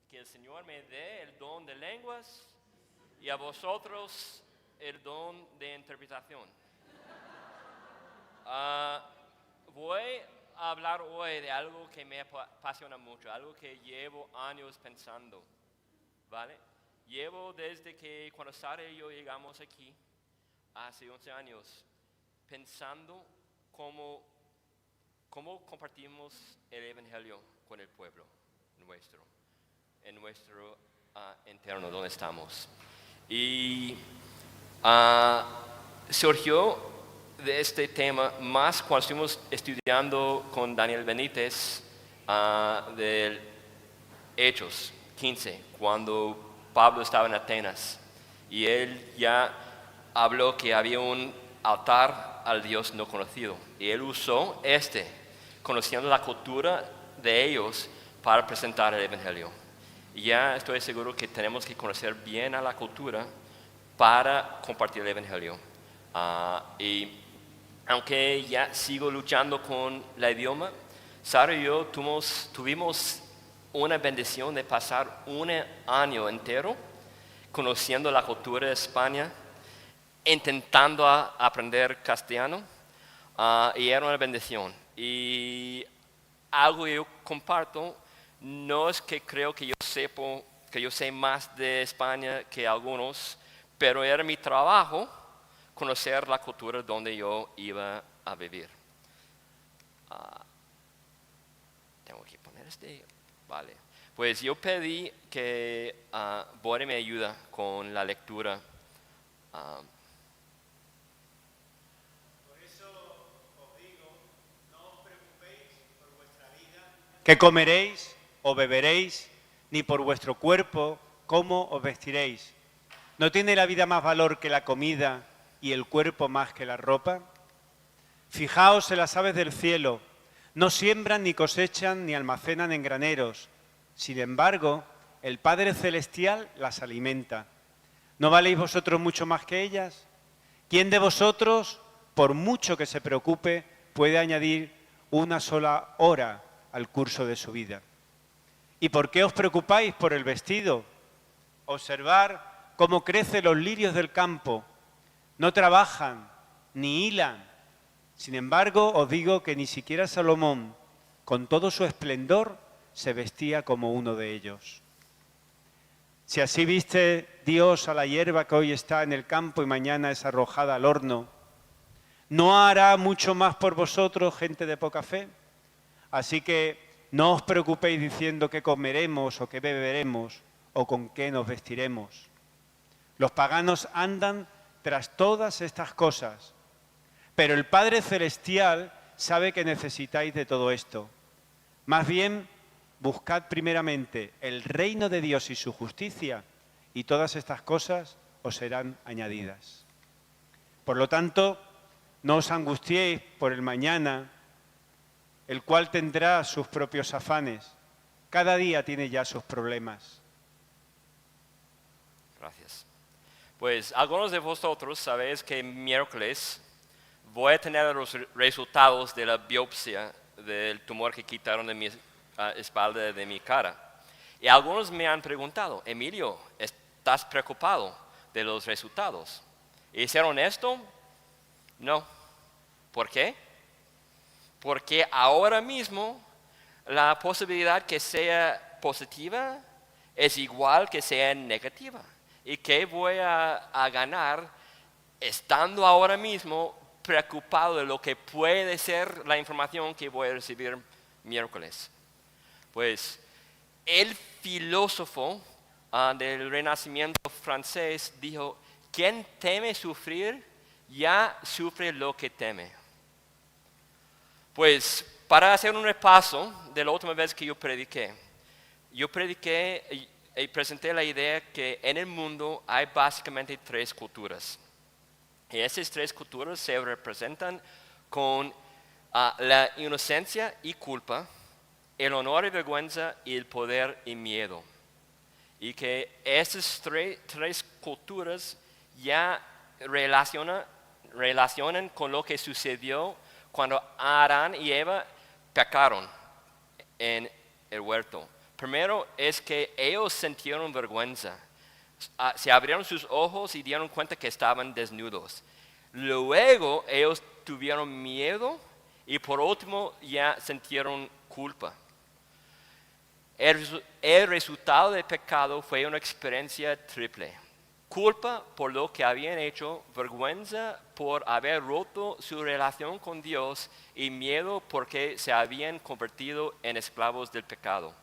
que el Señor me dé el don de lenguas y a vosotros el don de interpretación. Voy a hablar hoy de algo que me apasiona mucho, algo que llevo años pensando, ¿vale? Llevo desde que cuando Sara y yo llegamos aquí, hace 11 años, pensando cómo compartimos el Evangelio con el pueblo nuestro, en nuestro interno, donde estamos. Y surgió de este tema más cuando estuvimos estudiando con Daniel Benítez del Hechos 15, cuando Pablo estaba en Atenas y él ya habló que había un altar al Dios no conocido y él usó conociendo la cultura de ellos para presentar el Evangelio. Y ya estoy seguro que tenemos que conocer bien a la cultura para compartir el Evangelio. Y aunque ya sigo luchando con el idioma, Sara y yo tuvimos una bendición de pasar un año entero conociendo la cultura de España, intentando aprender castellano, y era una bendición. Y algo que yo comparto, no es que creo que yo sé más de España que algunos, pero era mi trabajo conocer la cultura donde yo iba a vivir. Tengo que poner vale. Pues yo pedí que Bore me ayude con la lectura. Por eso os digo, no os preocupéis por vuestra vida, qué comeréis o beberéis, ni por vuestro cuerpo, cómo os vestiréis. ¿No tiene la vida más valor que la comida y el cuerpo más que la ropa? Fijaos en las aves del cielo, no siembran ni cosechan ni almacenan en graneros. Sin embargo, el Padre Celestial las alimenta. ¿No valéis vosotros mucho más que ellas? ¿Quién de vosotros, por mucho que se preocupe, puede añadir una sola hora al curso de su vida? ¿Y por qué os preocupáis por el vestido? Observar cómo crecen los lirios del campo. No trabajan ni hilan. Sin embargo, os digo que ni siquiera Salomón, con todo su esplendor, se vestía como uno de ellos. Si así viste Dios a la hierba que hoy está en el campo y mañana es arrojada al horno, ¿no hará mucho más por vosotros, gente de poca fe? Así que no os preocupéis diciendo qué comeremos o qué beberemos o con qué nos vestiremos. Los paganos andan tras todas estas cosas, pero el Padre Celestial sabe que necesitáis de todo esto. Más bien, buscad primeramente el reino de Dios y su justicia, y todas estas cosas os serán añadidas. Por lo tanto, no os angustiéis por el mañana, el cual tendrá sus propios afanes. Cada día tiene ya sus problemas. Gracias. Pues algunos de vosotros sabéis que miércoles voy a tener los resultados de la biopsia del tumor que quitaron de mi espalda, de mi cara. Y algunos me han preguntado, Emilio, ¿estás preocupado de los resultados? ¿Y ser honesto? No. ¿Por qué? Porque ahora mismo la posibilidad que sea positiva es igual que sea negativa. ¿Y qué voy a ganar estando ahora mismo preocupado de lo que puede ser la información que voy a recibir miércoles? Pues el filósofo del Renacimiento francés dijo, quien teme sufrir, ya sufre lo que teme. Pues para hacer un repaso de la última vez que yo prediqué y presenté la idea que en el mundo hay básicamente 3 culturas. Y esas 3 culturas se representan con la inocencia y culpa, el honor y vergüenza y el poder y miedo. Y que esas 3 culturas ya relacionan con lo que sucedió cuando Adán y Eva pecaron en el huerto. Primero es que ellos sintieron vergüenza. Se abrieron sus ojos y dieron cuenta que estaban desnudos. Luego ellos tuvieron miedo y por último ya sintieron culpa. El resultado del pecado fue una experiencia triple. Culpa por lo que habían hecho, vergüenza por haber roto su relación con Dios y miedo porque se habían convertido en esclavos del pecado.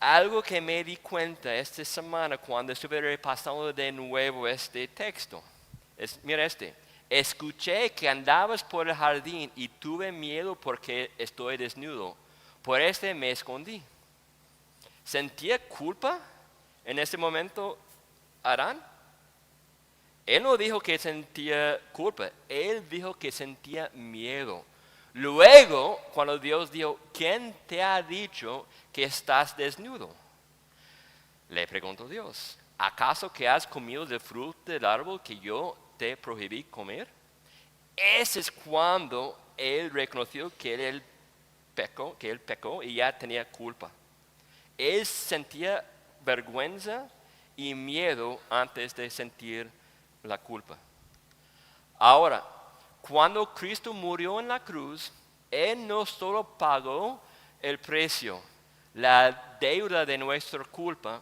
Algo que me di cuenta esta semana cuando estuve repasando de nuevo este texto. Mira escuché que andabas por el jardín y tuve miedo porque estoy desnudo. Por me escondí. ¿Sentía culpa en ese momento Adán? Él no dijo que sentía culpa, él dijo que sentía miedo. Luego, cuando Dios dijo, ¿quién te ha dicho que estás desnudo? Le preguntó Dios, ¿acaso que has comido del fruto del árbol que yo te prohibí comer? Ese es cuando él reconoció que él pecó y ya tenía culpa. Él sentía vergüenza y miedo antes de sentir la culpa. Ahora, cuando Cristo murió en la cruz, Él no solo pagó el precio, la deuda de nuestra culpa,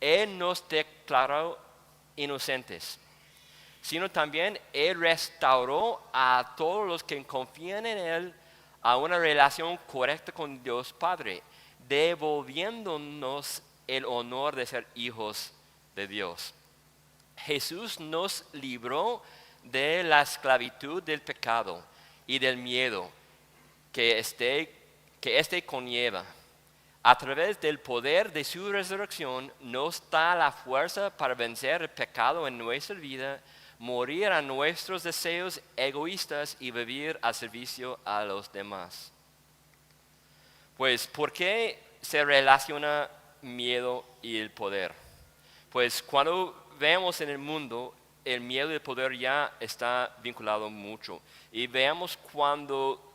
Él nos declaró inocentes, sino también Él restauró a todos los que confían en Él a una relación correcta con Dios Padre, devolviéndonos el honor de ser hijos de Dios. Jesús nos libró de la esclavitud del pecado y del miedo que este conlleva. A través del poder de su resurrección nos da la fuerza para vencer el pecado en nuestra vida, morir a nuestros deseos egoístas y vivir al servicio a los demás. Pues, ¿por qué se relaciona miedo y el poder? Pues cuando vemos en el mundo, el miedo y el poder ya está vinculado mucho. Y veamos cuando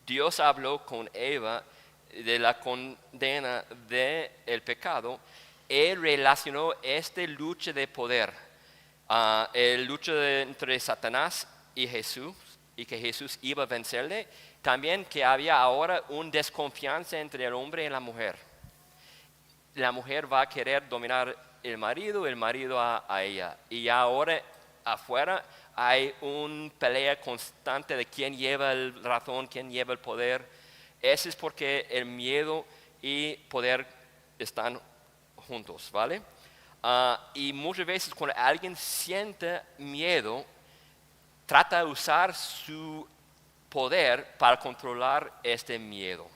Dios habló con Eva de la condena del pecado, Él relacionó esta lucha de poder, el lucha entre Satanás y Jesús, y que Jesús iba a vencerle, también que había ahora una desconfianza entre el hombre y la mujer. La mujer va a querer dominar el marido a ella. Y ahora afuera hay una pelea constante de quién lleva el razón, quién lleva el poder. Eso es porque el miedo y poder están juntos, ¿vale? Y muchas veces cuando alguien siente miedo, trata de usar su poder para controlar este miedo.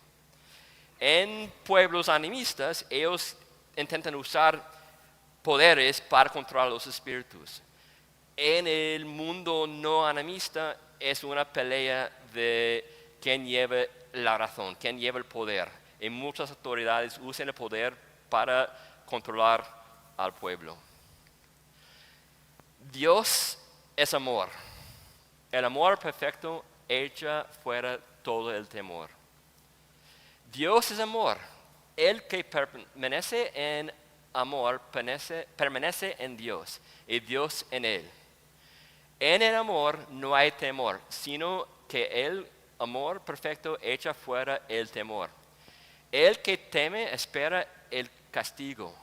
En pueblos animistas, ellos intentan usar poderes para controlar los espíritus. En el mundo no animista es una pelea de quién lleva la razón, quién lleva el poder. Y muchas autoridades usan el poder para controlar al pueblo. Dios es amor. El amor perfecto echa fuera todo el temor. Dios es amor. El que permanece en amor permanece en Dios y Dios en él. En el amor no hay temor, sino que el amor perfecto echa fuera el temor. El que teme espera el castigo,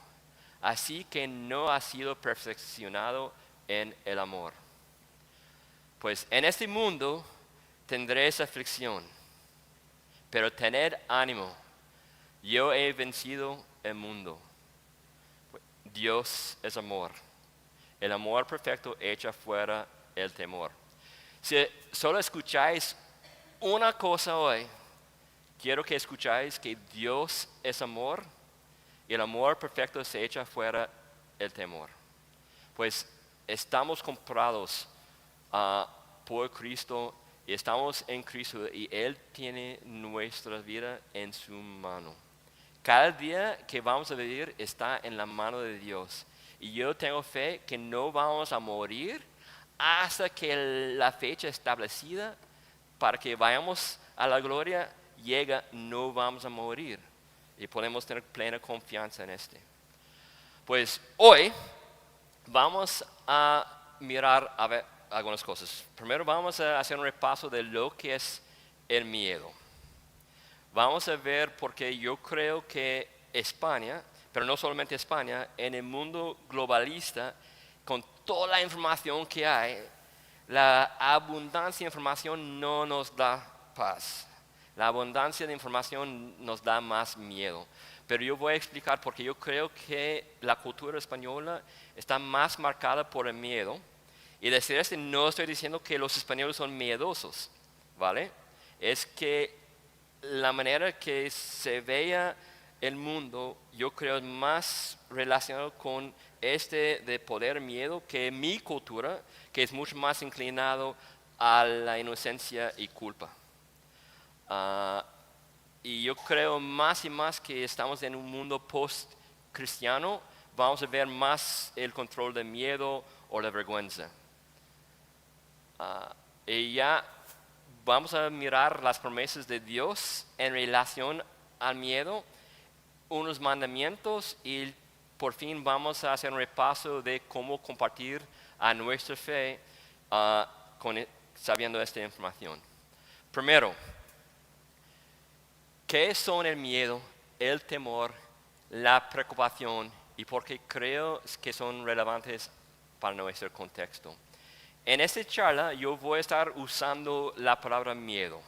así que no ha sido perfeccionado en el amor. Pues en este mundo tendréis aflicción, pero tened ánimo, yo he vencido el mundo. Dios es amor. El amor perfecto echa fuera el temor. Si solo escucháis una cosa hoy, quiero que escucháis que Dios es amor y el amor perfecto se echa fuera el temor. Pues estamos comprados por Cristo y estamos en Cristo y Él tiene nuestra vida en su mano. Cada día que vamos a vivir está en la mano de Dios. Y yo tengo fe que no vamos a morir hasta que la fecha establecida para que vayamos a la gloria llega no vamos a morir y podemos tener plena confianza en este. Pues hoy vamos a mirar a ver algunas cosas. Primero vamos a hacer un repaso de lo que es el miedo. Vamos a ver porque yo creo que España, pero no solamente España, en el mundo globalista, con toda la información que hay, la abundancia de información no nos da paz. La abundancia de información nos da más miedo. Pero yo voy a explicar porque yo creo que la cultura española está más marcada por el miedo. Y decir esto, no estoy diciendo que los españoles son miedosos, ¿vale? Es que la manera que se vea el mundo, yo creo es más relacionado con de poder miedo que mi cultura, que es mucho más inclinado a la inocencia y culpa. Y yo creo más y más que estamos en un mundo post-cristiano, vamos a ver más el control del miedo o la vergüenza. Y ya vamos a mirar las promesas de Dios en relación al miedo, unos mandamientos y por fin vamos a hacer un repaso de cómo compartir a nuestra fe sabiendo esta información. Primero, ¿qué son el miedo, el temor, la preocupación y por qué creo que son relevantes para nuestro contexto? En esta charla yo voy a estar usando la palabra miedo,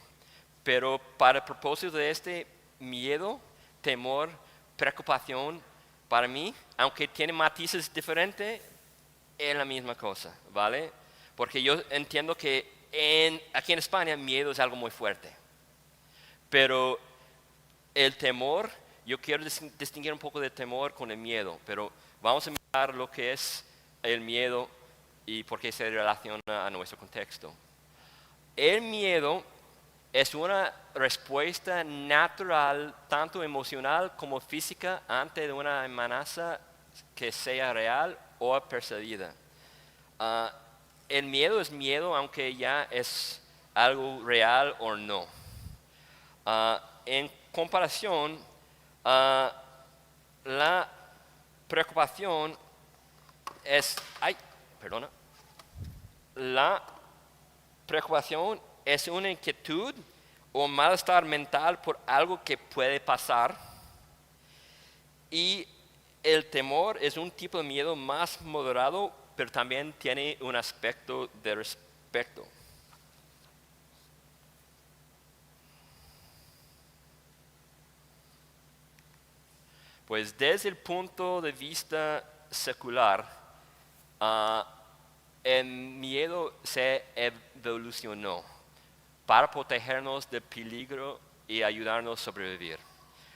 pero para el propósito de este miedo, temor, preocupación, para mí, aunque tiene matices diferentes, es la misma cosa, ¿vale? Porque yo entiendo que aquí en España miedo es algo muy fuerte, pero el temor, yo quiero distinguir un poco de temor con el miedo, pero vamos a mirar lo que es el miedo y por qué se relaciona a nuestro contexto. El miedo es una respuesta natural, tanto emocional como física, ante una amenaza que sea real o percibida. El miedo es miedo, aunque ya es algo real o no. En comparación, la preocupación La preocupación es una inquietud o malestar mental por algo que puede pasar. Y el temor es un tipo de miedo más moderado, pero también tiene un aspecto de respeto. Pues desde el punto de vista secular, el miedo se evolucionó para protegernos del peligro y ayudarnos a sobrevivir.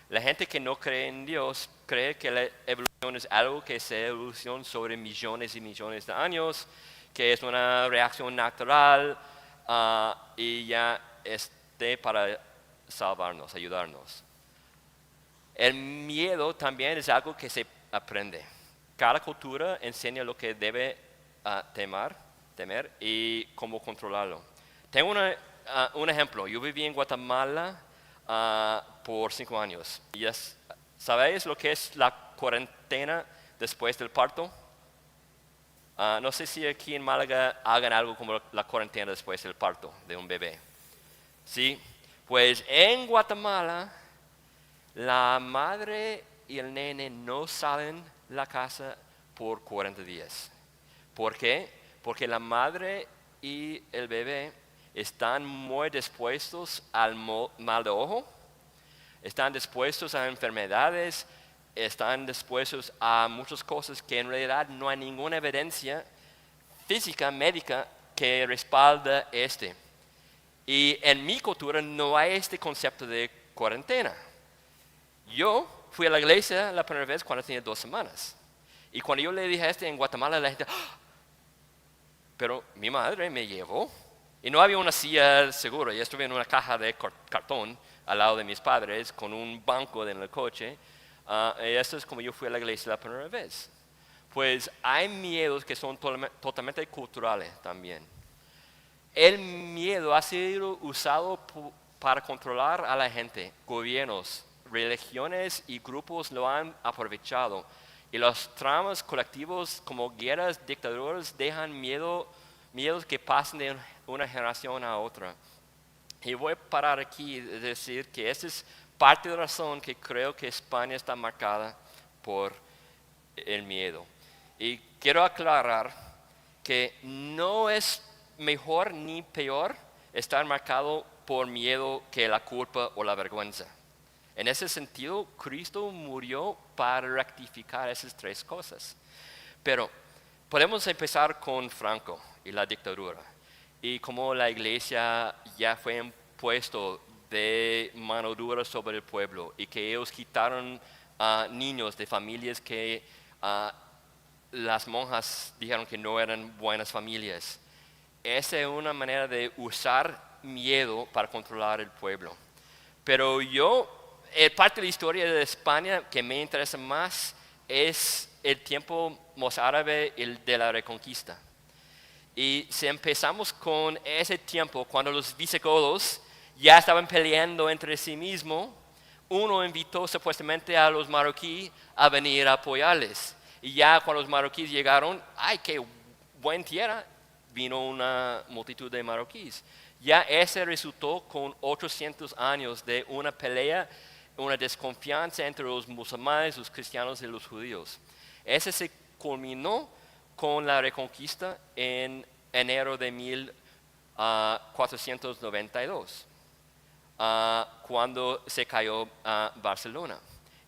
La gente que no cree en Dios cree que la evolución es algo que se evoluciona sobre millones y millones de años, que es una reacción natural y ya para salvarnos, ayudarnos. El miedo también es algo que se aprende. Cada cultura enseña lo que debe temer y cómo controlarlo. Tengo un ejemplo. Yo viví en Guatemala por 5 años. ¿Sabéis lo que es la cuarentena después del parto? No sé si aquí en Málaga hagan algo como la cuarentena después del parto de un bebé. Sí, pues en Guatemala la madre y el nene no salen de la casa por 40 días. ¿Por qué? Porque la madre y el bebé están muy dispuestos al mal de ojo, están dispuestos a enfermedades, están dispuestos a muchas cosas que en realidad no hay ninguna evidencia física, médica, que respalda Y en mi cultura no hay este concepto de cuarentena. Yo fui a la iglesia la primera vez cuando tenía 2 semanas. Y cuando yo le dije en Guatemala, la gente, ¡ah! Pero mi madre me llevó. Y no había una silla segura, yo estuve en una caja de cartón al lado de mis padres con un banco en el coche. Y eso es como yo fui a la iglesia la primera vez. Pues hay miedos que son totalmente culturales también. El miedo ha sido usado para controlar a la gente. Gobiernos, religiones y grupos lo han aprovechado. Y los traumas colectivos como guerras, dictaduras, dejan miedos que pasan de una generación a otra. Y voy a parar aquí y decir que esa es parte de la razón que creo que España está marcada por el miedo. Y quiero aclarar que no es mejor ni peor estar marcado por miedo que la culpa o la vergüenza. En ese sentido, Cristo murió para rectificar esas tres cosas. Pero podemos empezar con Franco y la dictadura. Y cómo la iglesia ya fue impuesto de mano dura sobre el pueblo. Y que ellos quitaron a niños de familias que las monjas dijeron que no eran buenas familias. Esa es una manera de usar miedo para controlar el pueblo. Pero parte de la historia de España que me interesa más es el tiempo mozárabe de la Reconquista. Y si empezamos con ese tiempo, cuando los visigodos ya estaban peleando entre sí mismos, uno invitó supuestamente a los marroquíes a venir a apoyarles. Y ya cuando los marroquíes llegaron, ¡ay, qué buen tierra! Vino una multitud de marroquíes. Ya ese resultó con 800 años de una pelea, una desconfianza entre los musulmanes, los cristianos y los judíos. Ese se culminó con la Reconquista en enero de 1492, cuando se cayó Barcelona.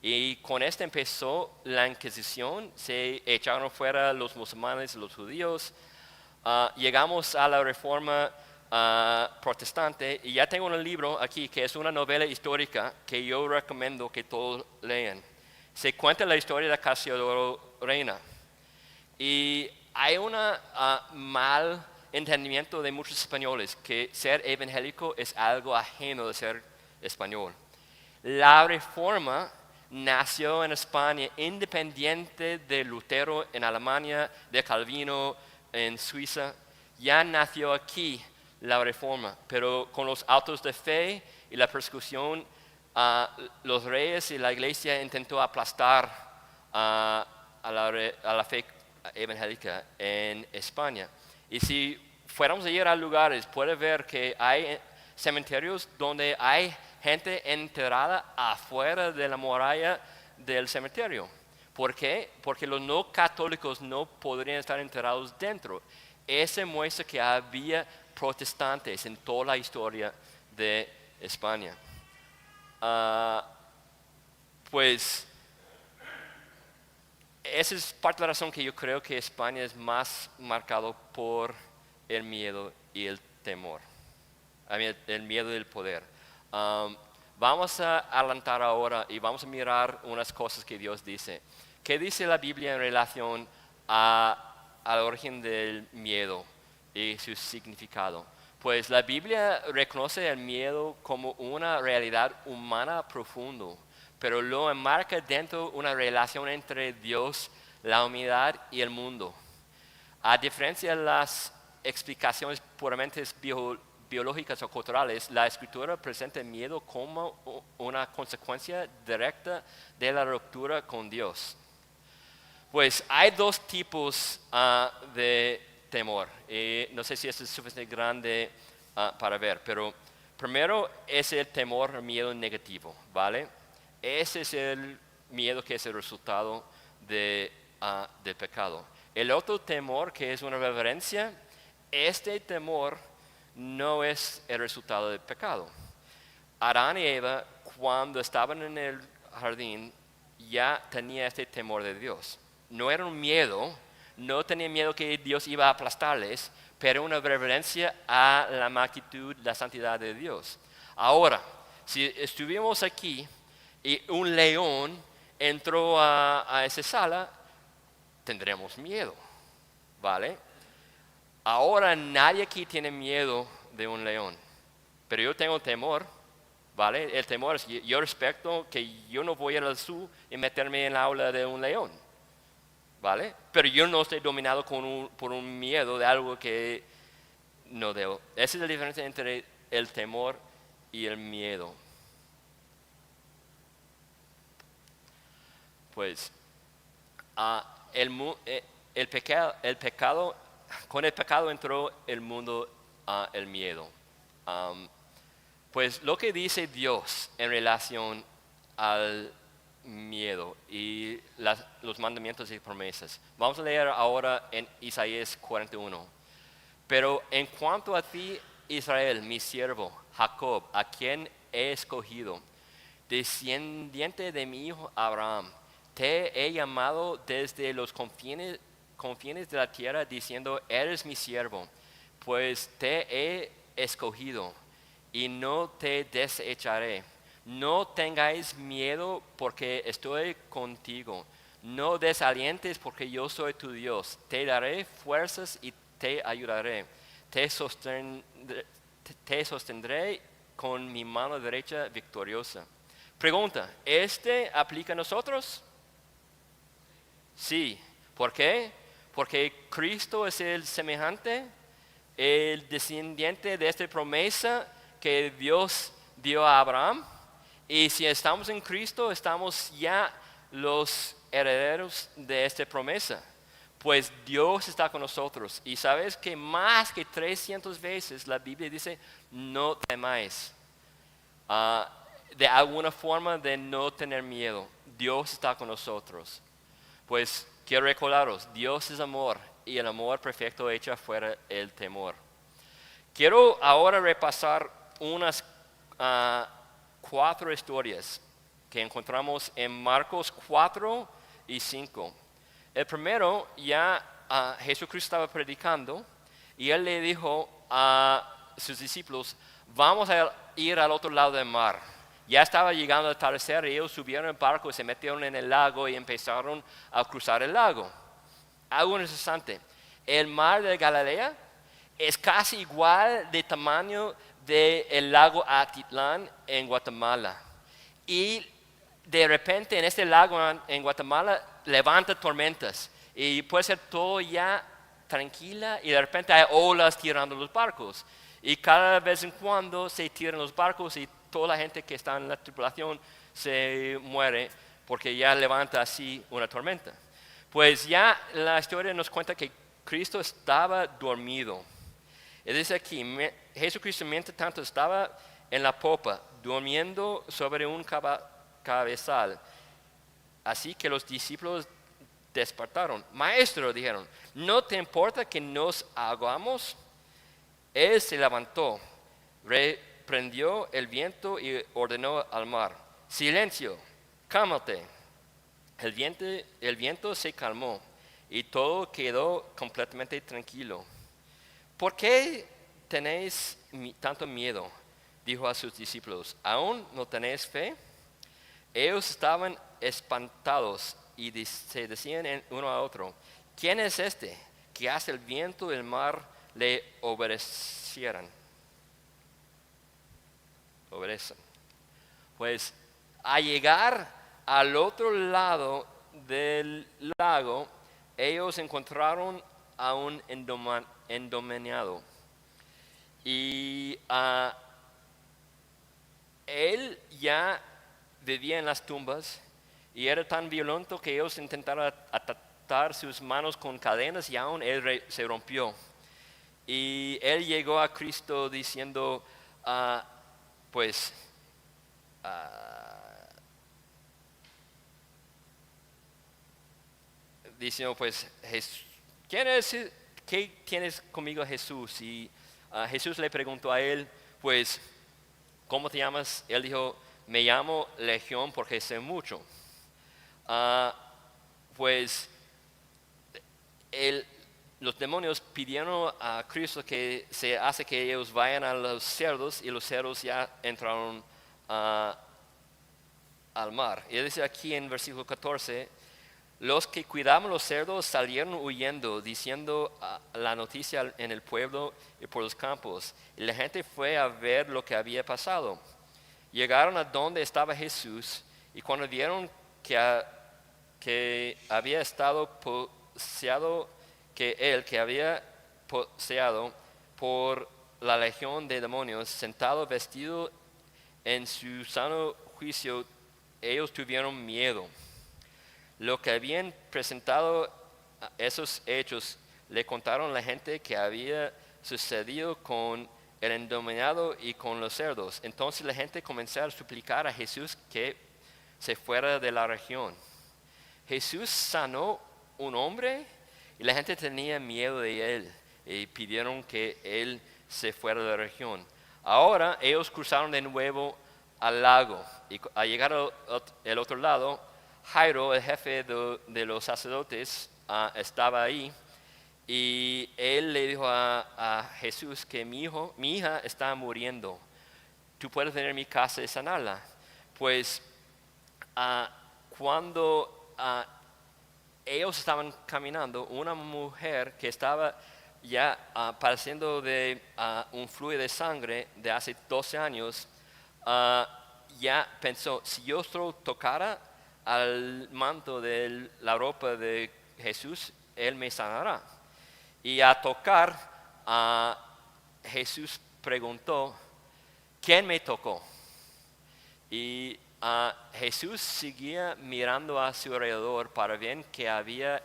Y con esto empezó la Inquisición, se echaron fuera los musulmanes y los judíos. Llegamos a la Reforma protestante y ya tengo un libro aquí que es una novela histórica que yo recomiendo que todos lean. Se cuenta la historia de Casiodoro Reina y hay un mal entendimiento de muchos españoles que ser evangélico es algo ajeno de ser español. La Reforma nació en España independiente de Lutero en Alemania, de Calvino en Suiza. Ya nació aquí la Reforma, pero con los autos de fe y la persecución, los reyes y la iglesia intentó aplastar a la fe evangélica en España. Y si fuéramos a ir a lugares, puede ver que hay cementerios donde hay gente enterrada afuera de la muralla del cementerio. ¿Por qué? Porque los no católicos no podrían estar enterrados dentro. Eso muestra que había protestantes en toda la historia de España. Pues esa es parte de la razón que yo creo que España es más marcado por el miedo y el temor. El miedo y el poder. Vamos a adelantar ahora y vamos a mirar unas cosas que Dios dice. ¿Qué dice la Biblia en relación al origen del miedo y su significado? Pues la Biblia reconoce el miedo como una realidad humana profunda, pero lo enmarca dentro de una relación entre Dios, la humanidad y el mundo. A diferencia de las explicaciones puramente biológicas o culturales, la Escritura presenta el miedo como una consecuencia directa de la ruptura con Dios. Pues hay dos tipos de temor. No sé si esto es suficientemente grande para ver, pero primero es el temor, el miedo negativo, ¿vale? Ese es el miedo que es el resultado del pecado. El otro temor, que es una reverencia, este temor no es el resultado del pecado. Adán y Eva, cuando estaban en el jardín, ya tenían este temor de Dios. No era un miedo, no tenían miedo que Dios iba a aplastarles, pero una reverencia a la magnitud, la santidad de Dios. Ahora, si estuvimos aquí y un león entró a esa sala, tendremos miedo, ¿vale? Ahora nadie aquí tiene miedo de un león, pero yo tengo temor, ¿vale? El temor es, yo respeto que yo no voy al zoo y meterme en la aula de un león, ¿vale? Pero yo no estoy dominado por un miedo de algo que no debo. Esa es la diferencia entre el temor y el miedo. Pues el pecado, con el pecado entró el mundo el miedo. Pues lo que dice Dios en relación al miedo y los mandamientos y promesas. Vamos a leer ahora en Isaías 41. Pero en cuanto a ti, Israel, mi siervo, Jacob, a quien he escogido, descendiente de mi hijo Abraham, te he llamado desde los confines de la tierra, diciendo, eres mi siervo, pues te he escogido y no te desecharé. No tengáis miedo porque estoy contigo. No desalientes porque yo soy tu Dios. Te daré fuerzas y te ayudaré. Te sostendré con mi mano derecha victoriosa. Pregunta, ¿este aplica a nosotros? Sí. ¿Por qué? Porque Cristo es el semejante, el descendiente de esta promesa que Dios dio a Abraham. Y si estamos en Cristo, estamos ya los herederos de esta promesa. Pues Dios está con nosotros. Y sabes que más que 300 veces la Biblia dice, no temáis. De alguna forma de no tener miedo. Dios está con nosotros. Pues quiero recordaros, Dios es amor y el amor perfecto echa fuera el temor. Quiero ahora repasar unas 4 historias que encontramos en Marcos 4 y 5. El primero, Jesucristo estaba predicando y él le dijo a sus discípulos, vamos a ir al otro lado del mar. Ya estaba llegando el atardecer y ellos subieron el barco, se metieron en el lago y empezaron a cruzar el lago. Algo interesante, el mar de Galilea es casi igual de tamaño del lago Atitlán en Guatemala. Y de repente en este lago en Guatemala levanta tormentas y puede ser todo ya tranquila y de repente hay olas tirando los barcos. Y cada vez en cuando se tiran los barcos y toda la gente que está en la tripulación se muere porque ya levanta así una tormenta. Pues ya la historia nos cuenta que Cristo estaba dormido. Y dice aquí, Jesucristo mientras tanto estaba en la popa, durmiendo sobre un cabezal. Así que los discípulos despertaron. Maestro, dijeron, ¿no te importa que nos ahogamos? Él se levantó, reprendió el viento y ordenó al mar, silencio, cálmate. El viento se calmó y todo quedó completamente tranquilo. ¿Por qué tenéis tanto miedo? Dijo a sus discípulos, ¿aún no tenéis fe? Ellos estaban espantados y se decían uno a otro, ¿quién es este que hace el viento y el mar le obedecen? Pues al llegar al otro lado del lago, ellos encontraron a un endemoniado. Y él ya vivía en las tumbas y era tan violento que ellos intentaron atar sus manos con cadenas y aún él se rompió. Y él llegó a Cristo diciendo, diciendo, ¿quién es? ¿Qué tienes conmigo, Jesús? Y Jesús le preguntó a él, pues, ¿cómo te llamas? Él dijo, me llamo Legión porque sé mucho. Los demonios pidieron a Cristo que se hace que ellos vayan a los cerdos y los cerdos ya entraron al mar. Y dice aquí en versículo 14, los que cuidaban los cerdos salieron huyendo, diciendo la noticia en el pueblo y por los campos. Y la gente fue a ver lo que había pasado. Llegaron a donde estaba Jesús y cuando vieron que había estado poseído, que había poseído por la legión de demonios, sentado vestido En su sano juicio, ellos tuvieron miedo. Lo que habían presentado esos hechos, le contaron a la gente que había sucedido con el endemoniado y con los cerdos. Entonces la gente comenzó a suplicar a Jesús que se fuera de la región. Jesús sanó un hombre y la gente tenía miedo de él y pidieron que él se fuera de la región. Ahora ellos cruzaron de nuevo al lago y al llegar al otro lado, Jairo, el jefe de los sacerdotes, estaba ahí y él le dijo a Jesús que mi hija está muriendo. Tú puedes venir a mi casa y sanarla. Pues cuando ellos estaban caminando, una mujer que estaba ya padeciendo de un flujo de sangre de hace 12 años, ya pensó, si yo solo tocara al manto de la ropa de Jesús, Él me sanará. Y a tocar, Jesús preguntó, ¿quién me tocó? Y Jesús seguía mirando a su alrededor para ver qué había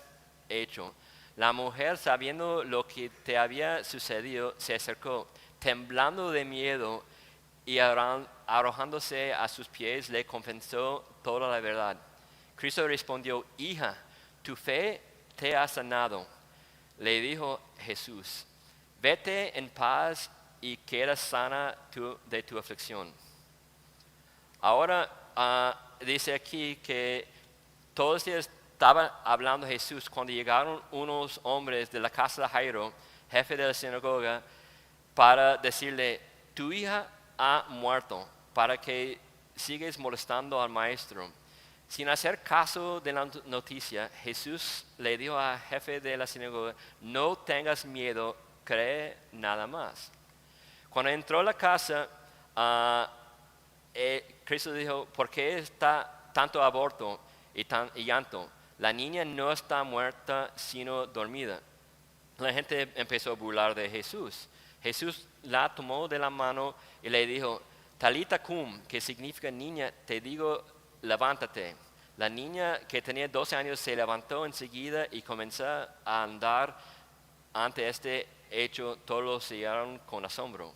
hecho. La mujer, sabiendo lo que te había sucedido, se acercó, temblando de miedo y arrojándose a sus pies, le confesó toda la verdad. Cristo respondió, hija, tu fe te ha sanado. Le dijo Jesús, vete en paz y queda sana de tu aflicción. Ahora dice aquí que todos los días estaba hablando Jesús cuando llegaron unos hombres de la casa de Jairo, jefe de la sinagoga, para decirle, tu hija ha muerto, para que sigues molestando al maestro. Sin hacer caso de la noticia, Jesús le dijo al jefe de la sinagoga, no tengas miedo, cree nada más. Cuando entró a la casa, Cristo dijo, ¿por qué está tanto aborto y llanto? La niña no está muerta, sino dormida. La gente empezó a burlar de Jesús. Jesús la tomó de la mano y le dijo, Talita cum, que significa niña, te digo, levántate. La niña que tenía 12 años se levantó enseguida y comenzó a andar. Ante este hecho, todos se hallaron con asombro.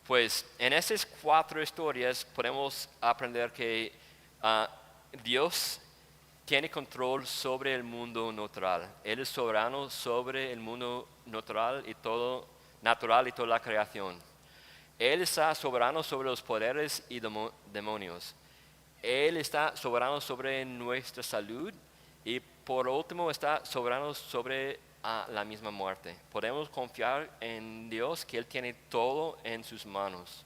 Pues en estas 4 historias podemos aprender que Dios tiene control sobre el mundo natural. Él es soberano sobre el mundo natural y toda la creación. Él está soberano sobre los poderes y demonios. Él está soberano sobre nuestra salud y por último está soberano sobre la misma muerte. Podemos confiar en Dios que Él tiene todo en sus manos.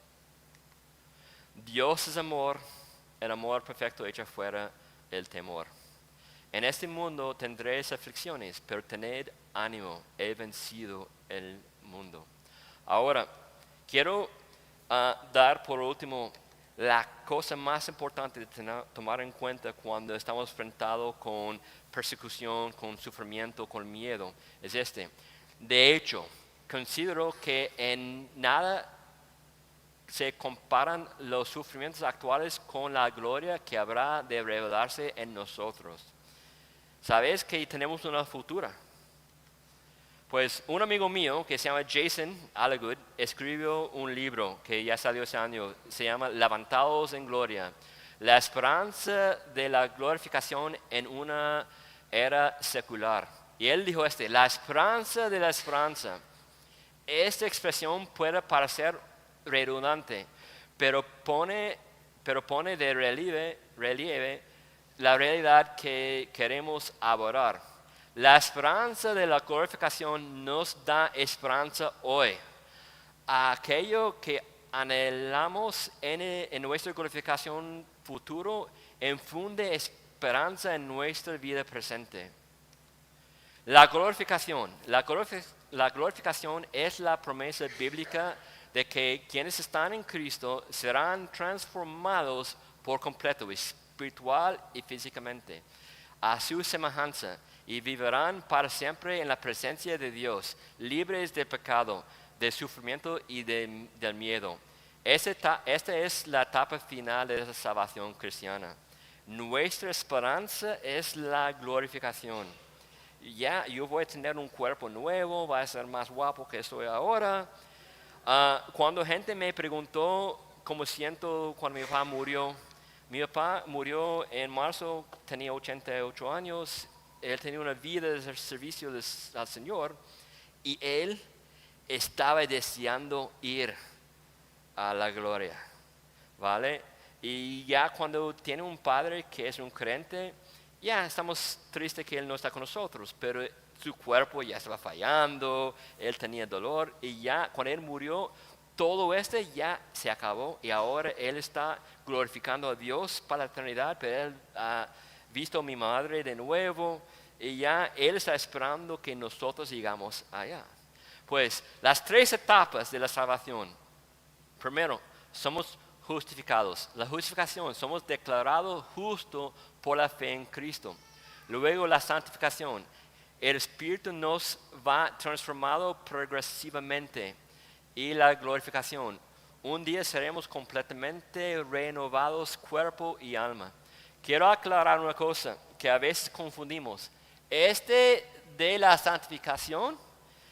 Dios es amor, el amor perfecto echa fuera el temor. En este mundo tendréis aflicciones, pero tened ánimo, he vencido el mundo. Ahora, quiero dar por último la cosa más importante de tomar en cuenta cuando estamos enfrentados con persecución, con sufrimiento, con miedo, es este. De hecho, considero que en nada se comparan los sufrimientos actuales con la gloria que habrá de revelarse en nosotros. ¿Sabes que tenemos una futura? Pues un amigo mío que se llama Jason Alligood escribió un libro que ya salió ese año, se llama Levantados en Gloria, la esperanza de la glorificación en una era secular. Y él dijo la esperanza de la esperanza. Esta expresión puede parecer redundante, pero pone de relieve la realidad que queremos abordar. La esperanza de la glorificación nos da esperanza hoy. Aquello que anhelamos en nuestra glorificación futuro infunde esperanza en nuestra vida presente. La glorificación es la promesa bíblica de que quienes están en Cristo serán transformados por completo, espiritual y físicamente, a su semejanza, y vivirán para siempre en la presencia de Dios, libres del pecado, del sufrimiento y del miedo. Esta es la etapa final de la salvación cristiana. Nuestra esperanza es la glorificación. Ya, yo voy a tener un cuerpo nuevo, va a ser más guapo que estoy ahora. Cuando gente me preguntó cómo siento cuando mi papá murió en marzo, tenía 88 años, él tenía una vida de servicio al Señor y él estaba deseando ir a la gloria, ¿vale? Y ya cuando tiene un padre que es un creyente, ya estamos tristes que él no está con nosotros, pero su cuerpo ya estaba fallando, él tenía dolor y ya cuando él murió, todo ya se acabó y ahora él está glorificando a Dios para la eternidad, pero él ha visto a mi madre de nuevo y ya él está esperando que nosotros llegamos allá. Pues las 3 etapas de la salvación. Primero, somos justificados. La justificación, somos declarados justos por la fe en Cristo. Luego la santificación. El Espíritu nos va transformando progresivamente. Y la glorificación. Un día seremos completamente renovados cuerpo y alma. Quiero aclarar una cosa que a veces confundimos. De la santificación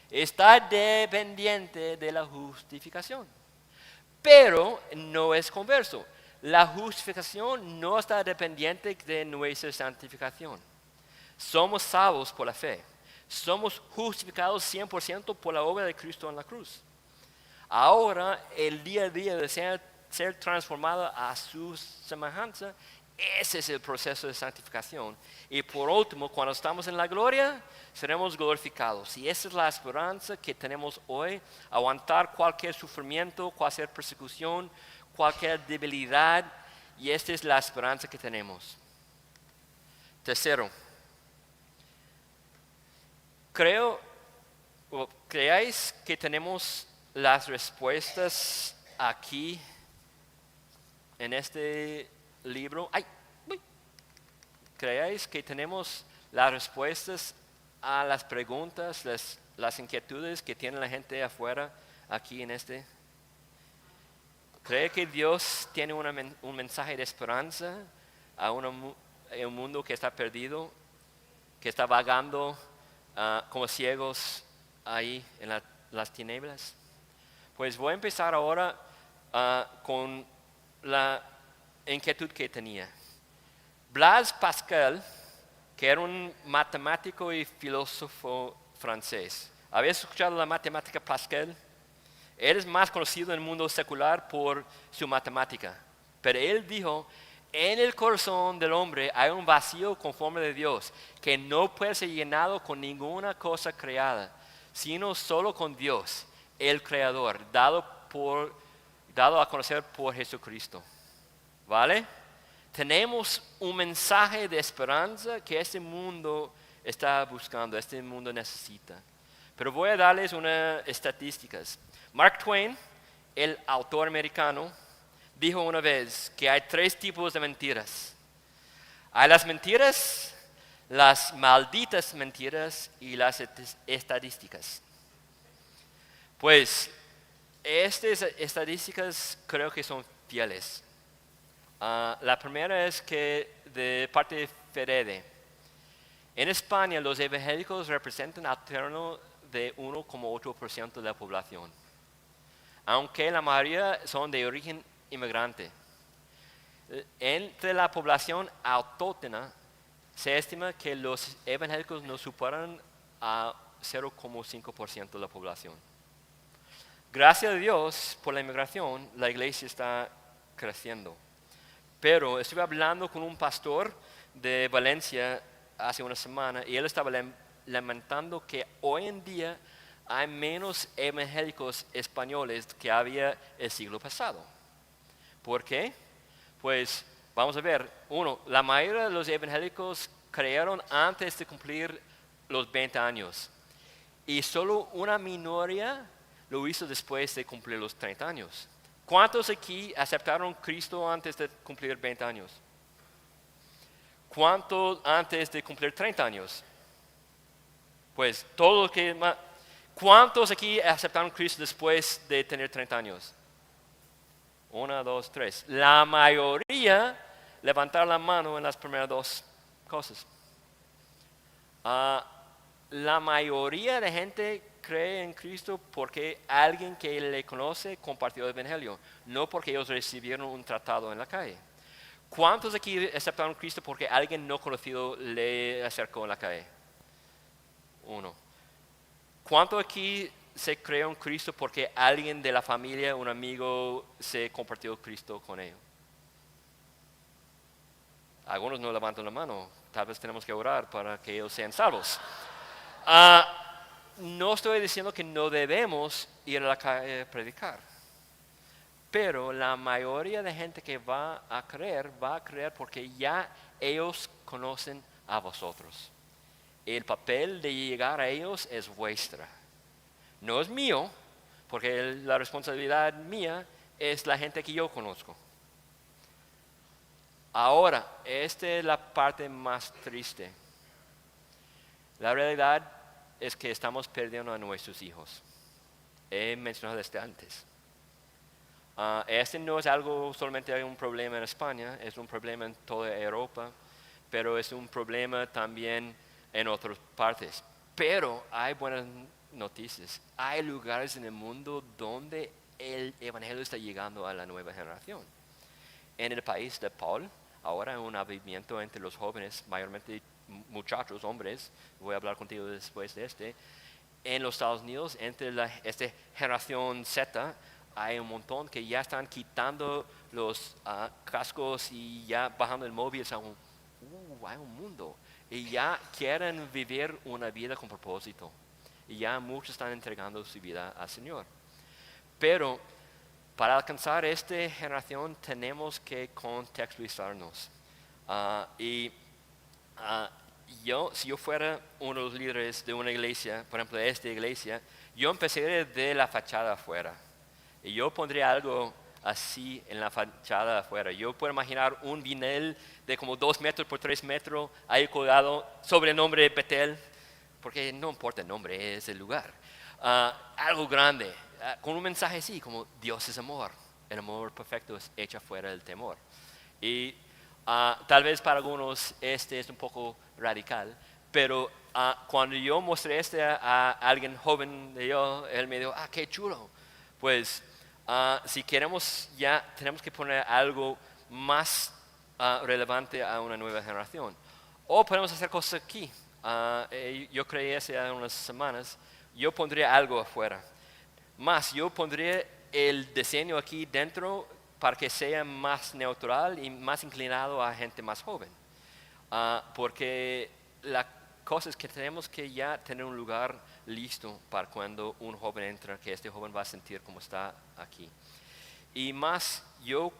está dependiente de la justificación. Pero no es converso. La justificación no está dependiente de nuestra santificación. Somos salvos por la fe. Somos justificados 100% por la obra de Cristo en la cruz. Ahora, el día a día de ser transformado a su semejanza, ese es el proceso de santificación. Y por último, cuando estamos en la gloria, seremos glorificados. Y esa es la esperanza que tenemos hoy, aguantar cualquier sufrimiento, cualquier persecución, cualquier debilidad. Y esta es la esperanza que tenemos. Tercero, ¿creáis que tenemos las respuestas aquí en este libro? ¿Creáis que tenemos las respuestas a las preguntas, las inquietudes que tiene la gente afuera aquí en este? ¿Cree que Dios tiene un mensaje de esperanza a un mundo que está perdido, que está vagando como ciegos ahí en las tinieblas? Pues voy a empezar ahora con la inquietud que tenía. Blaise Pascal, que era un matemático y filósofo francés. ¿Habéis escuchado la matemática Pascal? Él es más conocido en el mundo secular por su matemática. Pero él dijo, en el corazón del hombre hay un vacío conforme de Dios, que no puede ser llenado con ninguna cosa creada, sino solo con Dios, el Creador, dado a conocer por Jesucristo. ¿Vale? Tenemos un mensaje de esperanza que este mundo está buscando, este mundo necesita. Pero voy a darles unas estadísticas. Mark Twain, el autor americano, dijo una vez que hay 3 tipos de mentiras. Hay las mentiras, las malditas mentiras y las estadísticas. Pues estas estadísticas creo que son fieles. La primera es que de parte de Ferede. En España los evangélicos representan alrededor de 1,8% de la población, aunque la mayoría son de origen inmigrante. Entre la población autóctona se estima que los evangélicos no superan a 0,5% de la población. Gracias a Dios por la inmigración, la iglesia está creciendo. Pero estuve hablando con un pastor de Valencia hace una semana y él estaba lamentando que hoy en día hay menos evangélicos españoles que había el siglo pasado. ¿Por qué? Pues vamos a ver. La mayoría de los evangélicos creyeron antes de cumplir los 20 años y solo una minoría lo hizo después de cumplir los 30 años. ¿Cuántos aquí aceptaron a Cristo antes de cumplir 20 años? ¿Cuántos antes de cumplir 30 años? Pues todos los que más. ¿Cuántos aquí aceptaron a Cristo después de tener 30 años? Una, dos, tres. La mayoría levantar la mano en las primeras dos cosas. La mayoría de gente cree en Cristo porque alguien que le conoce compartió el Evangelio, no porque ellos recibieron un tratado en la calle. ¿Cuántos aquí aceptaron a Cristo porque alguien no conocido le acercó en la calle? Uno. ¿Cuántos aquí se creó en Cristo porque alguien de la familia, un amigo, se compartió Cristo con ellos? Algunos no levantan la mano. Tal vez tenemos que orar para que ellos sean salvos. No estoy diciendo que no debemos ir a la calle a predicar. Pero la mayoría de gente que va a creer porque ya ellos conocen a vosotros. El papel de llegar a ellos es vuestra. No es mío, porque la responsabilidad mía es la gente que yo conozco. Ahora, esta es la parte más triste. La realidad es que estamos perdiendo a nuestros hijos. He mencionado esto antes. Este no es algo solamente un problema en España, es un problema en toda Europa, pero es un problema también en otras partes. Pero hay buenas noticias. Hay lugares en el mundo donde el Evangelio está llegando a la nueva generación. En el país de Paul, ahora hay un avivamiento entre los jóvenes, mayormente muchachos, hombres. Voy a hablar contigo después de este. En los Estados Unidos, entre esta generación Z, hay un montón que ya están quitando los cascos y ya bajando el móvil. Hay un mundo. Y ya quieren vivir una vida con propósito. Y ya muchos están entregando su vida al Señor. Pero para alcanzar esta generación tenemos que contextualizarnos. Si yo fuera uno de los líderes de una iglesia, por ejemplo de esta iglesia, yo empezaría de la fachada afuera. Y yo pondría algo así en la fachada afuera. Yo puedo imaginar un vinil de como 2 metros por 3 metros ahí colgado sobre el nombre de Betel, porque no importa el nombre, es el lugar. Algo grande, con un mensaje así, como Dios es amor. El amor perfecto es hecho fuera del temor. Y tal vez para algunos este es un poco radical, pero cuando yo mostré este a alguien joven de yo, él me dijo, qué chulo. Pues si queremos ya tenemos que poner algo más relevante a una nueva generación. O podemos hacer cosas aquí. Yo creí hace unas semanas, yo pondría algo afuera. Más, yo pondría el diseño aquí dentro para que sea más neutral y más inclinado a gente más joven. Porque la cosa es que tenemos que ya tener un lugar listo para cuando un joven entra, que este joven va a sentir como está aquí. Y más, yo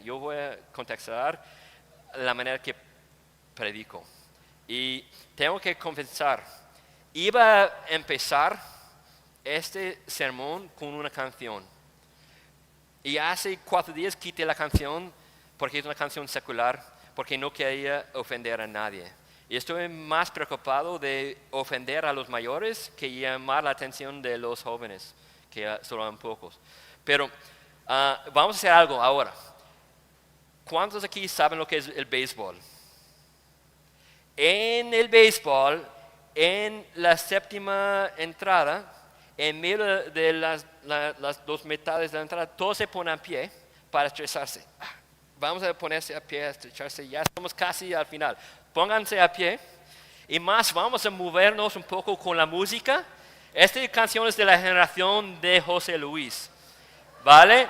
yo voy a contextualizar la manera que predico. Y tengo que confesar, iba a empezar este sermón con una canción. Y hace 4 días quité la canción porque es una canción secular, porque no quería ofender a nadie. Y estoy más preocupado de ofender a los mayores que llamar la atención de los jóvenes, que solo son pocos. Pero vamos a hacer algo ahora. ¿Cuántos aquí saben lo que es el béisbol? En el béisbol, en la séptima entrada, en medio de las 2 metades de la entrada, todos se ponen a pie para estrecharse. Vamos a ponerse a pie, a estrecharse, ya estamos casi al final. Pónganse a pie y más vamos a movernos un poco con la música. Esta canción es de la generación de José Luis, ¿vale?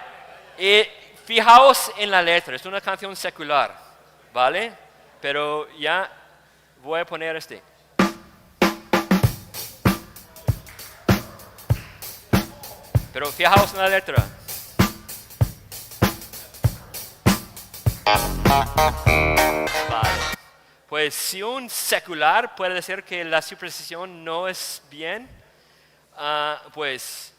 Y fijaos en la letra, es una canción secular, ¿vale? Pero ya voy a poner este. Pero fijaos en la letra. Vale. Pues si un secular puede decir que la superstición no es bien, pues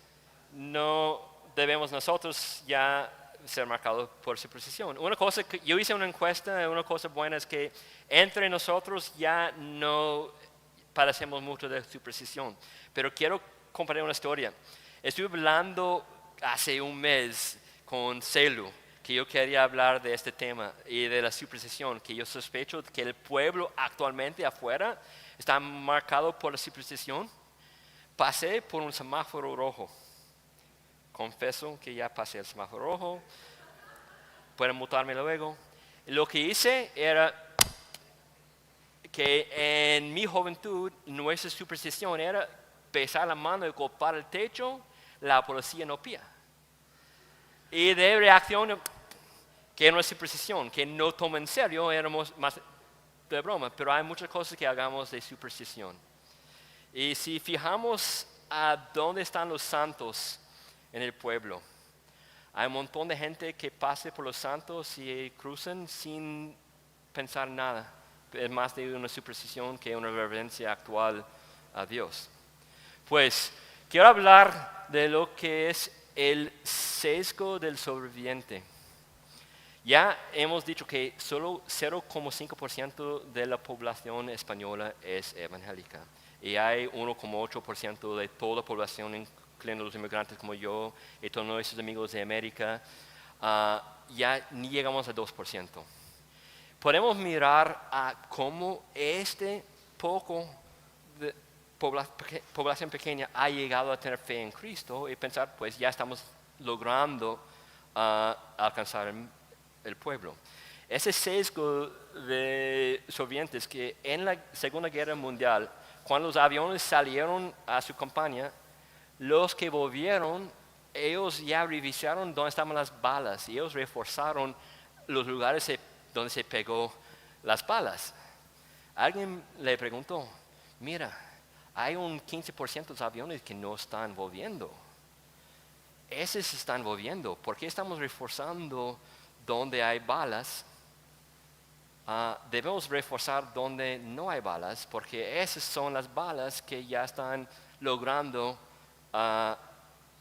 no debemos nosotros ya ser marcados por superstición. Una cosa que yo hice una encuesta, una cosa buena es que entre nosotros ya no padecemos mucho de superstición. Pero quiero compartir una historia. Estuve hablando hace un mes con Celu, que yo quería hablar de este tema y de la superstición, que yo sospecho que el pueblo actualmente afuera está marcado por la superstición. Pasé por un semáforo rojo. Confieso que ya pasé el semáforo rojo. Pueden multarme luego. Lo que hice era que en mi juventud nuestra superstición era pesar la mano y golpear el techo, la policía no pilla. Y de reacción, que era una superstición, que no tomo en serio, éramos más de broma, pero hay muchas cosas que hagamos de superstición. Y si fijamos a dónde están los santos en el pueblo, hay un montón de gente que pasa por los santos y cruzan sin pensar nada. Es más de una superstición que una reverencia actual a Dios. Pues quiero hablar de lo que es el sesgo del sobreviviente. Ya hemos dicho que solo 0,5% de la población española es evangélica y hay 1,8% de toda la población, incluyendo los inmigrantes como yo y todos nuestros amigos de América, ya ni llegamos al 2%. Podemos mirar a cómo este poco de población pequeña ha llegado a tener fe en Cristo y pensar, pues ya estamos logrando alcanzar el pueblo. Ese sesgo de soviéticos que en la Segunda Guerra Mundial, cuando los aviones salieron a su campaña, los que volvieron, ellos ya revisaron dónde estaban las balas y ellos reforzaron los lugares donde se pegó las balas. Alguien le preguntó, mira, hay un 15% de los aviones que no están volviendo. Esos están volviendo. ¿Por qué estamos reforzando donde hay balas? Debemos reforzar donde no hay balas, porque esas son las balas que ya están logrando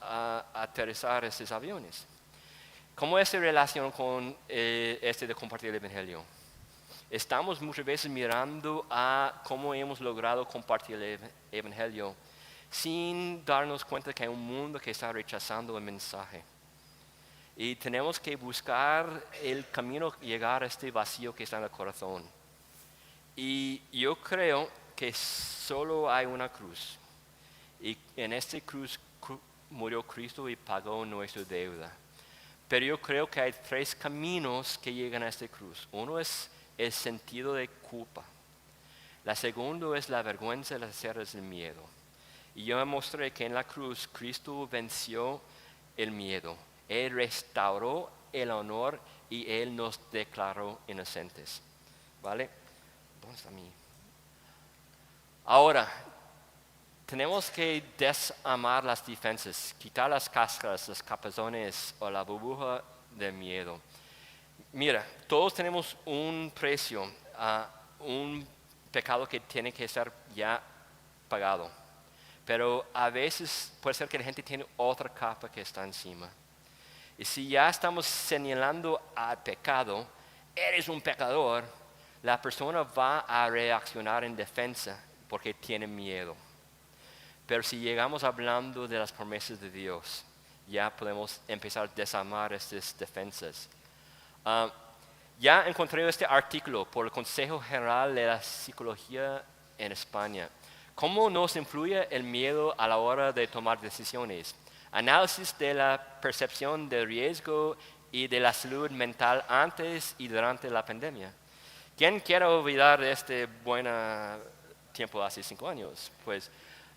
aterrizar esos aviones. ¿Cómo es la relación con de compartir el Evangelio? Estamos muchas veces mirando a cómo hemos logrado compartir el Evangelio sin darnos cuenta que hay un mundo que está rechazando el mensaje. Y tenemos que buscar el camino, llegar a este vacío que está en el corazón. Y yo creo que solo hay una cruz. Y en esta cruz murió Cristo y pagó nuestra deuda. Pero yo creo que hay 3 caminos que llegan a esta cruz. Uno es el sentido de culpa. La segunda es la vergüenza, la tercera es el miedo. Y yo mostré que en la cruz Cristo venció el miedo. Él restauró el honor y Él nos declaró inocentes. ¿Vale? ¿Dónde está mi? Ahora, tenemos que desamar las defensas, quitar las cáscaras, los capazones o la burbuja del miedo. Mira, todos tenemos un precio, un pecado que tiene que ser ya pagado. Pero a veces puede ser que la gente tiene otra capa que está encima. Y si ya estamos señalando al pecado, eres un pecador, la persona va a reaccionar en defensa porque tiene miedo. Pero si llegamos hablando de las promesas de Dios, ya podemos empezar a desarmar estas defensas. Ya encontré este artículo por el Consejo General de la Psicología en España. ¿Cómo nos influye el miedo a la hora de tomar decisiones? Análisis de la percepción del riesgo y de la salud mental antes y durante la pandemia. ¿Quién quiere olvidar de este buen tiempo hace 5 años? Pues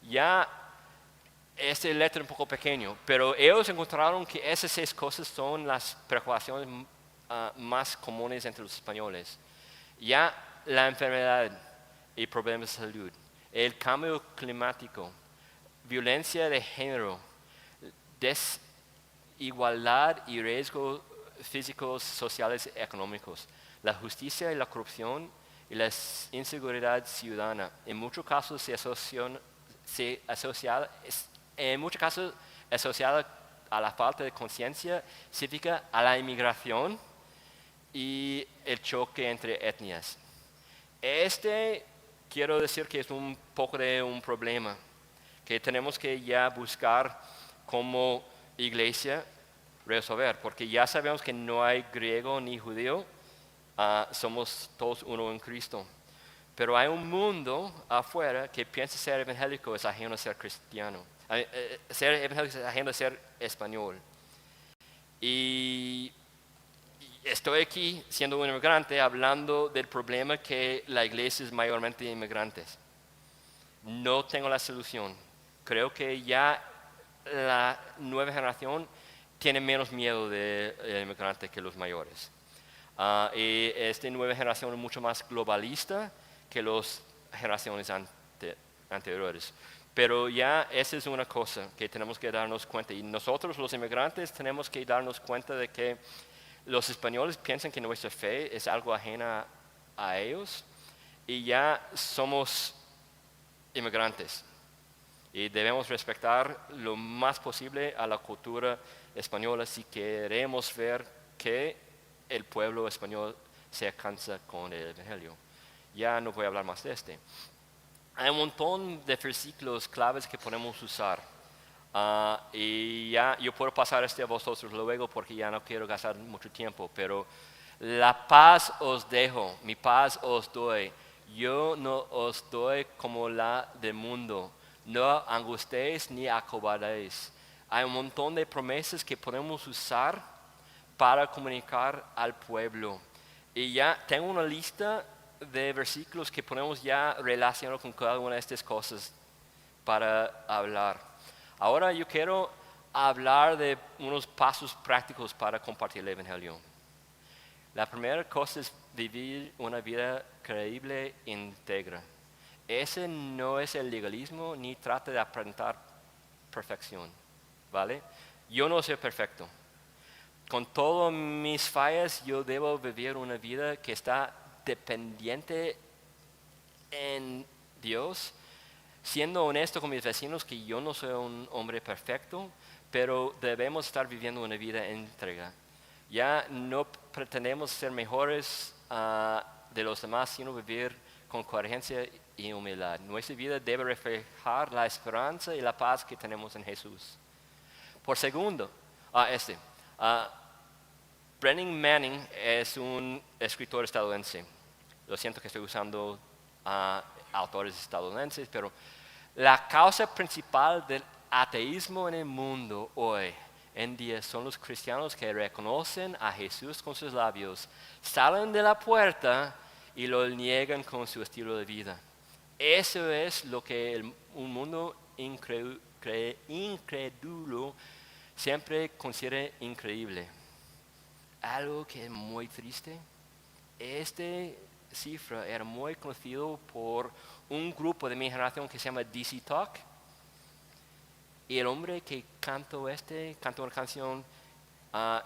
ya este letra un poco pequeño, pero ellos encontraron que esas 6 cosas son las preocupaciones más comunes entre los españoles. Ya la enfermedad y problemas de salud, el cambio climático, violencia de género, desigualdad y riesgos físicos, sociales y económicos, la justicia y la corrupción y la inseguridad ciudadana. En muchos casos asociada a la falta de conciencia cívica, a la inmigración y el choque entre etnias. Quiero decir que es un poco de un problema, que tenemos que ya buscar como iglesia resolver, porque ya sabemos que no hay griego ni judío, somos todos uno en Cristo. Pero hay un mundo afuera que piensa ser evangélico es ajeno a ser cristiano. Ser evangélico es ajeno a ser español. Y estoy aquí siendo un inmigrante hablando del problema que la iglesia es mayormente de inmigrantes. No tengo la solución. Creo que ya la nueva generación tiene menos miedo del inmigrante que los mayores. Y esta nueva generación es mucho más globalista que las generaciones anteriores. Pero ya esa es una cosa que tenemos que darnos cuenta. Y nosotros los inmigrantes tenemos que darnos cuenta de que los españoles piensan que nuestra fe es algo ajena a ellos. Y ya somos inmigrantes. Y debemos respetar lo más posible a la cultura española si queremos ver que el pueblo español se alcanza con el Evangelio. Ya no voy a hablar más de este. Hay un montón de versículos claves que podemos usar. Y ya yo puedo pasar a vosotros luego porque ya no quiero gastar mucho tiempo. Pero la paz os dejo, mi paz os doy. Yo no os doy como la del mundo. No angustiéis ni acobardéis. Hay un montón de promesas que podemos usar para comunicar al pueblo. Y ya tengo una lista de versículos que podemos ya relacionar con cada una de estas cosas para hablar. Ahora yo quiero hablar de unos pasos prácticos para compartir el Evangelio. La primera cosa es vivir una vida creíble e íntegra. Ese no es el legalismo ni trata de aparentar perfección, ¿vale? Yo no soy perfecto. Con todas mis fallas yo debo vivir una vida que está dependiente en Dios, siendo honesto con mis vecinos que yo no soy un hombre perfecto, pero debemos estar viviendo una vida íntegra. Ya no pretendemos ser mejores de los demás, sino vivir con coherencia y humildad. Nuestra vida debe reflejar la esperanza y la paz que tenemos en Jesús. Por segundo, Brennan Manning es un escritor estadounidense. Lo siento que estoy usando autores estadounidenses, pero la causa principal del ateísmo en el mundo hoy en día son los cristianos que reconocen a Jesús con sus labios, salen de la puerta y lo niegan con su estilo de vida. Eso es lo que un mundo incrédulo siempre considera increíble. Algo que es muy triste. Esta cifra era muy conocido por un grupo de mi generación que se llama DC Talk. Y el hombre que cantó una canción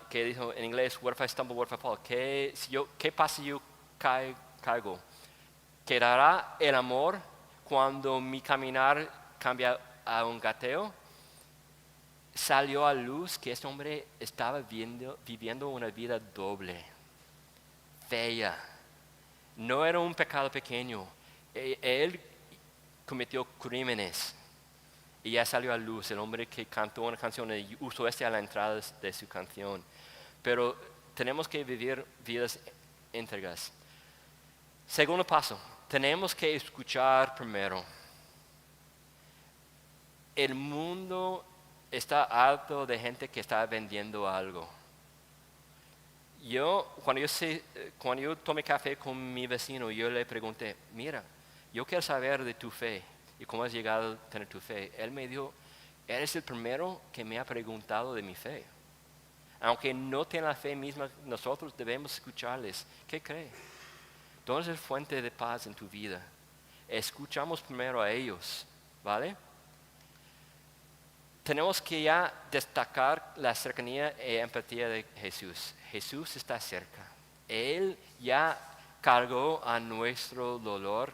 que dijo en inglés, "What if I stumble, what if I fall?" ¿Qué pasa si yo caigo? ¿Quedará el amor cuando mi caminar cambia a un gateo? Salió a luz que este hombre estaba viviendo una vida doble, fea. No era un pecado pequeño. Él cometió crímenes. Y ya salió a luz el hombre que cantó una canción y usó a la entrada de su canción. Pero tenemos que vivir vidas íntegras. Segundo paso, tenemos que escuchar primero. El mundo está harto de gente que está vendiendo algo. Cuando yo tomé café con mi vecino, yo le pregunté, mira, yo quiero saber de tu fe y cómo has llegado a tener tu fe. Él me dijo, eres el primero que me ha preguntado de mi fe. Aunque no tiene la fe misma, nosotros debemos escucharles. ¿Qué cree? ¿Dónde es la fuente de paz en tu vida? Escuchamos primero a ellos, ¿vale? Tenemos que ya destacar la cercanía y empatía de Jesús. Jesús está cerca. Él ya cargó a nuestro dolor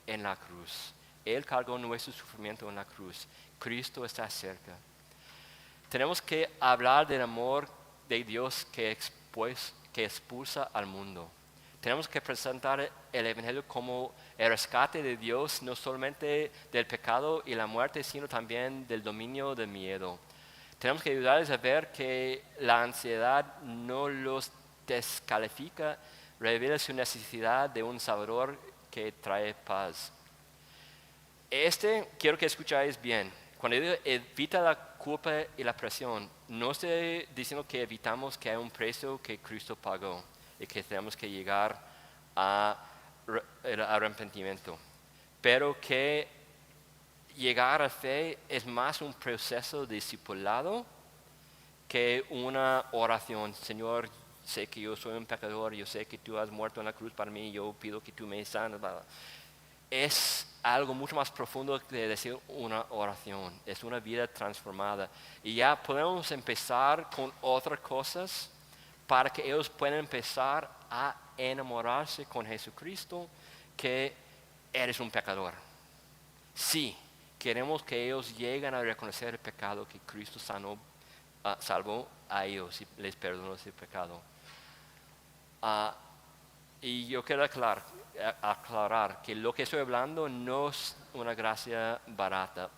en la cruz. Él cargó nuestro sufrimiento en la cruz. Cristo está cerca. Tenemos que hablar del amor de Dios que expulsa al mundo. Tenemos que presentar el Evangelio como el rescate de Dios, no solamente del pecado y la muerte, sino también del dominio del miedo. Tenemos que ayudarles a ver que la ansiedad no los descalifica, revela su necesidad de un Salvador que trae paz. Quiero que escucháis bien. Cuando digo evita la culpa y la presión, no estoy diciendo que evitamos que haya un precio que Cristo pagó y que tenemos que llegar al arrepentimiento, pero que llegar a fe es más un proceso de discipulado que una oración. Señor, sé que yo soy un pecador, yo sé que tú has muerto en la cruz para mí, yo pido que tú me sanes. Es algo mucho más profundo que decir una oración, es una vida transformada. Y ya podemos empezar con otras cosas para que ellos puedan empezar a enamorarse con Jesucristo, que eres un pecador. Sí, queremos que ellos lleguen a reconocer el pecado que Cristo salvó a ellos y les perdonó ese pecado. Y yo quiero aclarar que lo que estoy hablando no es una gracia barata.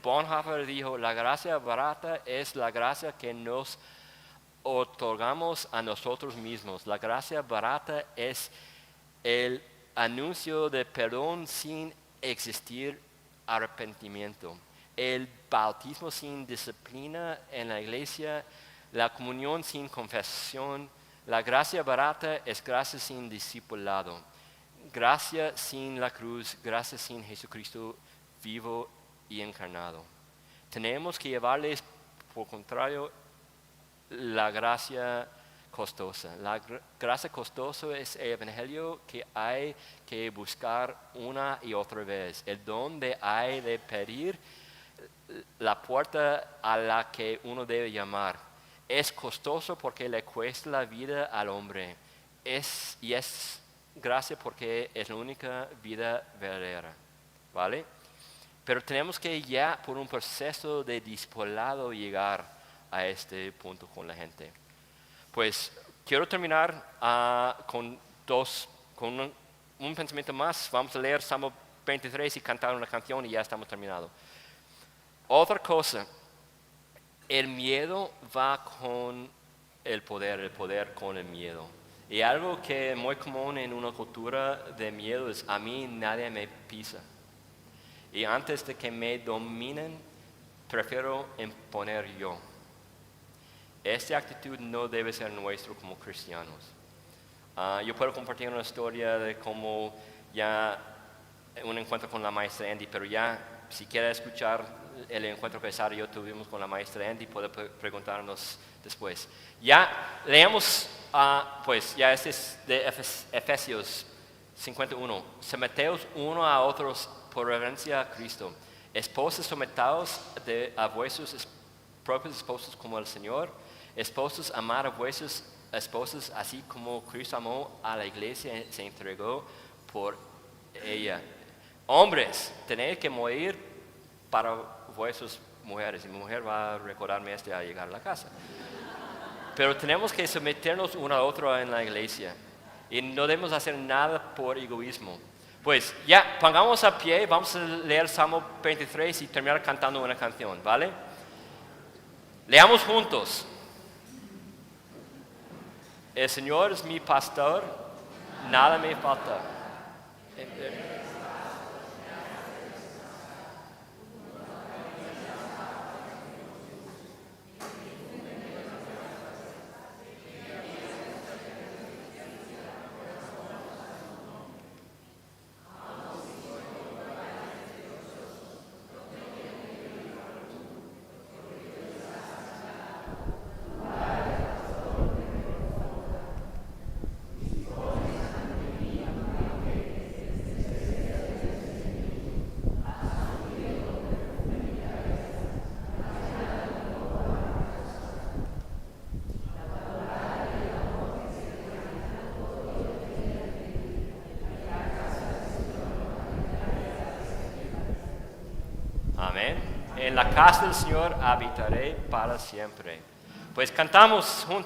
Bonhoeffer dijo, la gracia barata es la gracia que nos otorgamos a nosotros mismos. La gracia barata es el anuncio de perdón sin existir arrepentimiento, el bautismo sin disciplina en la iglesia, la comunión sin confesión. La gracia barata es gracia sin discipulado, gracia sin la cruz, gracia sin Jesucristo vivo y encarnado. Tenemos que llevarles, por contrario, la gracia costosa. La gracia costosa es el evangelio que hay que buscar una y otra vez. El don hay de pedir, la puerta a la que uno debe llamar. Es costoso porque le cuesta la vida al hombre. Y es gracia porque es la única vida verdadera. ¿Vale? Pero tenemos que ya por un proceso de discipulado llegar a este punto con la gente. Pues quiero terminar con un pensamiento más. Vamos a leer Salmo 23 y cantar una canción y ya estamos terminados. Otra cosa, el miedo va con el poder con el miedo. Y algo que es muy común en una cultura de miedo es: a mí nadie me pisa. Y antes de que me dominen, prefiero imponer yo. Esta actitud no debe ser nuestra como cristianos. Yo puedo compartir una historia de cómo ya un encuentro con la maestra Andy, pero ya si quiere escuchar el encuentro que Sara y yo tuvimos con la maestra Andy, puede preguntarnos después. Ya leemos, pues ya este es de Efesios 51. Someteos uno a otros por reverencia a Cristo. Esposos, sometaos a vuestros propios esposos como el Señor. Esposos, amad a vuestros esposos así como Cristo amó a la iglesia y se entregó por ella. Hombres, tenéis que morir para vuestras mujeres. Y mi mujer va a recordarme esto al llegar a la casa. Pero tenemos que someternos uno a otro en la iglesia. Y no debemos hacer nada por egoísmo. Pues ya, pongamos a pie, vamos a leer Salmo 23 y terminar cantando una canción, ¿vale? Leamos juntos. El Señor es mi pastor, nada me falta. Amén. En la casa del Señor habitaré para siempre. Pues cantamos juntos.